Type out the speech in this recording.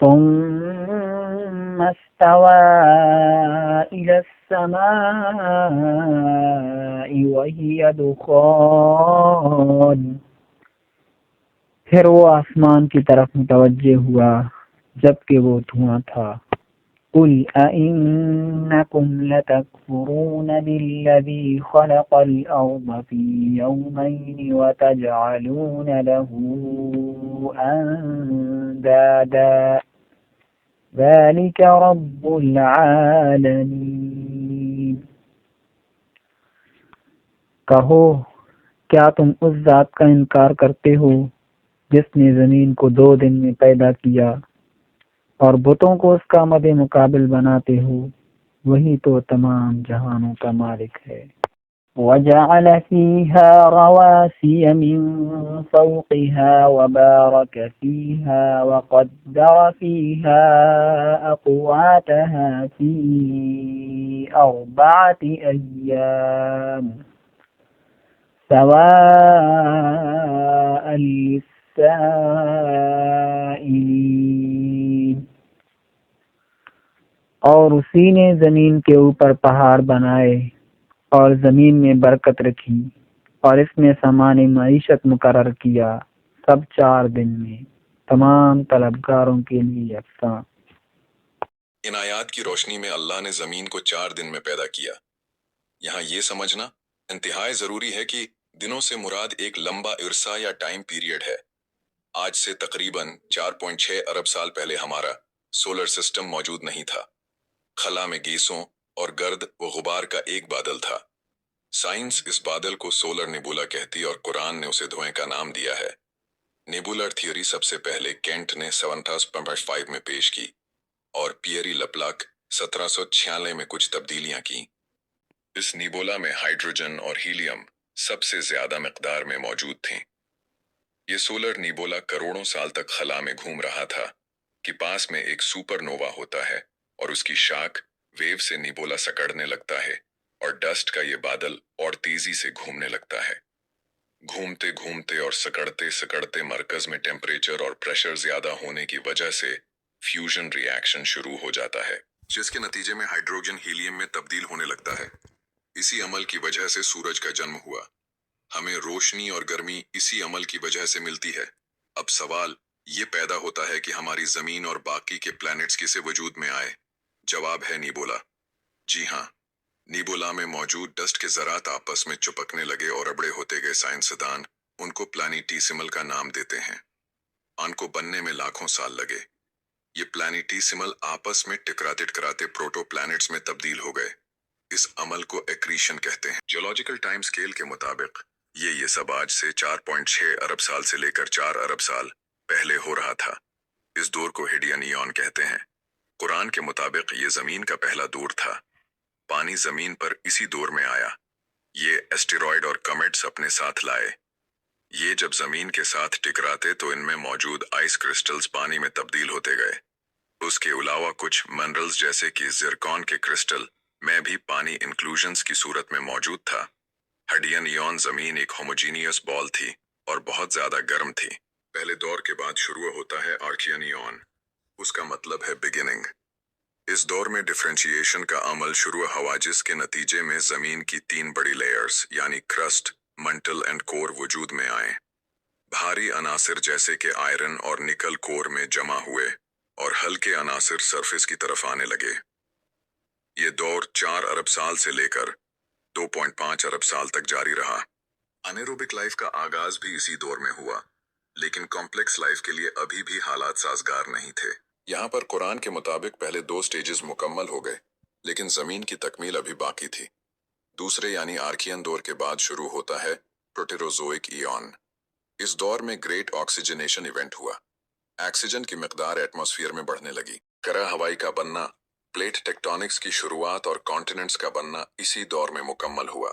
ثم استوى إلى السماء وهي دخان، پھر وہ آسمان کی طرف متوجہ ہوا جبکہ وہ دھواں تھا۔ قل أئنكم لتكفرون بالذي خلق الأرض في يومين وتجعلون له أندادا ذلك رب العالمین۔ کہو کیا تم اس ذات کا انکار کرتے ہو جس نے زمین کو 2 دن میں پیدا کیا اور بتوں کو اس کا مد مقابل بناتے ہو؟ وہی تو تمام جہانوں کا مالک ہے۔ وَجَعَلَ فِيهَا رَوَاسِيَ مِن فَوْقِهَا وَبَارَكَ فِيهَا وَقَدَّرَ فِيهَا أَقْوَاتَهَا فِي 4 أَيَّامٍ سَوَاءً لِلسَّائِلِينَ۔ اور اسی نے زمین کے اوپر پہاڑ بنائے اور زمین میں برکت رکھی اور اس میں سامان معیشت مقرر کیا، سب 4 دن میں، تمام طلبگاروں کے لیے یکساں۔ ان آیات کی روشنی میں اللہ نے زمین کو 4 دن میں پیدا کیا۔ یہاں یہ سمجھنا انتہائی ضروری ہے کہ دنوں سے مراد ایک لمبا عرصہ یا ٹائم پیریڈ ہے۔ آج سے تقریباً 4.6 ارب سال پہلے ہمارا سولر سسٹم موجود نہیں تھا۔ خلا میں گیسوں اور گرد و غبار کا ایک بادل تھا۔ سائنس اس بادل کو سولر نیبولا کہتی اور قرآن نے اسے دھوئیں کا نام دیا ہے۔ نیبولر تھیوری سب سے پہلے کینٹ نے 1705 میں پیش کی اور پیئری لپلاک 1796 میں کچھ تبدیلیاں کی۔ اس نیبولا میں ہائیڈروجن اور ہیلیم سب سے زیادہ مقدار میں موجود تھیں۔ یہ سولر نیبولا کروڑوں سال تک خلا میں گھوم رہا تھا کہ پاس میں ایک سپر نووا ہوتا ہے اور اس کی شاخ ویو سے نیبولا سکڑنے لگتا ہے اور ڈسٹ کا یہ بادل اور تیزی سے گھومنے لگتا ہے۔ گھومتے گھومتے اور سکڑتے سکڑتے مرکز میں ٹیمپریچر اور پریشر زیادہ ہونے کی وجہ سے فیوژن ری ایکشن شروع ہو جاتا ہے، جس کے نتیجے میں ہائیڈروجن ہیلیم میں تبدیل ہونے لگتا ہے۔ اسی عمل کی وجہ سے سورج کا جنم ہوا۔ ہمیں روشنی اور گرمی اسی عمل کی وجہ سے ملتی ہے۔ اب سوال یہ پیدا ہوتا ہے کہ ہماری زمین اور باقی کے پلانٹس کسے وجود میں آئے؟ جواب ہے نیبولا۔ جی ہاں، نیبولا میں موجود ڈسٹ کے ذرات آپس میں چپکنے لگے اور ابڑے ہوتے گئے۔ سائنسدان ان کو پلانیٹیسیمل کا نام دیتے ہیں۔ ان کو بننے میں لاکھوں سال لگے۔ یہ پلانیٹیسیمل آپس میں ٹکراتے ٹکراتے پروٹو پلانٹس میں تبدیل ہو گئے۔ اس عمل کو ایکریشن کہتے ہیں۔ جیولوجیکل ٹائم سکیل کے مطابق یہ سب آج سے 4.6 ارب سال سے لے کر 4 ارب سال پہلے ہو رہا تھا۔ اس دور کو ہیڈین ایون کہتے ہیں۔ قرآن کے مطابق یہ زمین کا پہلا دور تھا۔ پانی زمین پر اسی دور میں آیا۔ یہ اسٹیرائڈ اور کمیٹس اپنے ساتھ لائے۔ یہ جب زمین کے ساتھ ٹکراتے تو ان میں موجود آئس کرسٹلز پانی میں تبدیل ہوتے گئے۔ اس کے علاوہ کچھ منرلز جیسے کہ زرکون کے کرسٹل میں بھی پانی انکلوژنز کی صورت میں موجود تھا۔ ہیڈین ایون زمین ایک ہوموجینیس بال تھی اور بہت زیادہ گرم تھی۔ پہلے دور کے بعد شروع ہوتا ہے آرکین ایون۔ اس کا مطلب ہے بگننگ۔ اس دور میں ڈفرینشیشن کا عمل شروع ہوا جس کے نتیجے میں زمین کی 3 بڑی لیئرز یعنی کرسٹ، منٹل اینڈ کور وجود میں آئیں۔ بھاری عناصر جیسے کہ آئرن اور نکل کور میں جمع ہوئے اور ہلکے عناصر سرفیس کی طرف آنے لگے۔ یہ دور 4 ارب سال سے لے کر 2.5 ارب سال تک جاری رہا۔ انیروبک لائف کا آغاز بھی اسی دور میں ہوا، لیکن کمپلیکس لائف کے لیے ابھی بھی حالات سازگار نہیں تھے۔ یہاں پر قرآن کے مطابق پہلے 2 سٹیجز مکمل ہو گئے، لیکن زمین کی تکمیل ابھی باقی تھی۔ دوسرے یعنی آرکین دور کے بعد شروع ہوتا ہے پروٹیروزوئک ایون۔ اس دور میں گریٹ آکسیجنیشن ایونٹ ہوا۔ آکسیجن کی مقدار ایٹماسفیئر میں بڑھنے لگی۔ کرہ ہوائی کا بننا، پلیٹ ٹیکٹونکس کی شروعات اور کانٹیننٹس کا بننا اسی دور میں مکمل ہوا۔